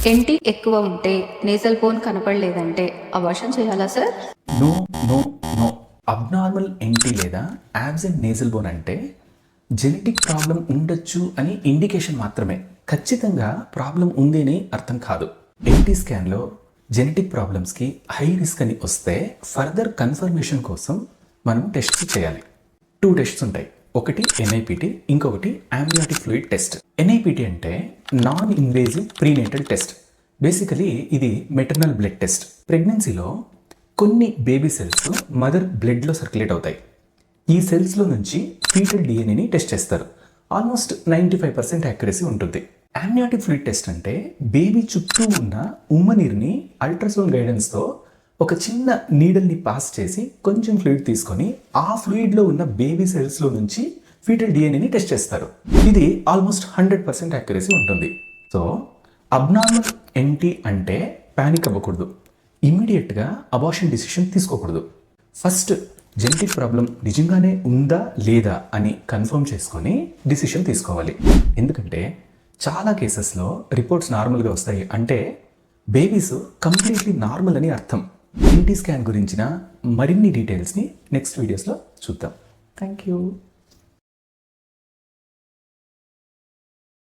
NT ఎక్కువ ఉంటే nasal bone కనపడలేదంటే అబార్షన్ చేయాలా sir? No no no. Abnormal NT లేదా యాబ్సెంట్ నేజల్ బోన్ అంటే జెనెటిక్ ప్రాబ్లం ఉండొచ్చు అని ఇండికేషన్ మాత్రమే. ఖచ్చితంగా ప్రాబ్లం ఉంది అని అర్థం కాదు. ఎన్టీ స్కాన్లో జెనెటిక్ ప్రాబ్లమ్స్కి హై రిస్క్ అని వస్తే ఫర్దర్ కన్ఫర్మేషన్ కోసం మనం టెస్ట్ చేయాలి. 2 టెస్ట్స్ ఉంటాయి. ఒకటి ఎన్ఐపిటి, ఇంకొకటి ఆమ్నియాటిక్ ఫ్లూయిడ్ టెస్ట్. ఎన్ఐపిటి అంటే non invasive prenatal test. Basically ఇది మెటర్నల్ బ్లడ్ టెస్ట్. ప్రెగ్నెన్సీలో కొన్ని బేబీ సెల్స్ మదర్ బ్లడ్లో సర్క్యులేట్ అవుతాయి. ఈ సెల్స్లో నుంచి ఫీటల్ డిఎన్ఏని టెస్ట్ చేస్తారు. ఆల్మోస్ట్ 95% యాక్యురసీ ఉంటుంది. ఆమ్నియాటిక్ ఫ్లూయిడ్ టెస్ట్ అంటే బేబీ చుట్టూ ఉన్న ఉమ్మనీరుని అల్ట్రాసౌండ్ గైడెన్స్తో ఒక చిన్న నీడల్ని పాస్ చేసి కొంచెం ఫ్లూయిడ్ తీసుకొని ఆ ఫ్లూయిడ్లో ఉన్న బేబీ సెల్స్లో నుంచి ఫీటల్ డిఎన్ఏని టెస్ట్ చేస్తారు. ఇది ఆల్మోస్ట్ 100% యాక్యురసీ ఉంటుంది. సో అబ్నార్మల్ ఎన్టీ అంటే ప్యానిక్ అవ్వకూడదు. ఇమ్మీడియట్గా అబార్షన్ డిసిషన్ తీసుకోకూడదు. ఫస్ట్ జెనెటిక్ ప్రాబ్లం నిజంగానే ఉందా లేదా అని కన్ఫర్మ్ చేసుకొని డిసిషన్ తీసుకోవాలి. ఎందుకంటే చాలా కేసెస్లో రిపోర్ట్స్ నార్మల్గా వస్తాయి అంటే బేబీస్ కంప్లీట్లీ నార్మల్ అని అర్థం. ఎన్టీ స్కాన్ గురించిన మరిన్ని డీటెయిల్స్ని నెక్స్ట్ వీడియోస్లో చూద్దాం. Thank you.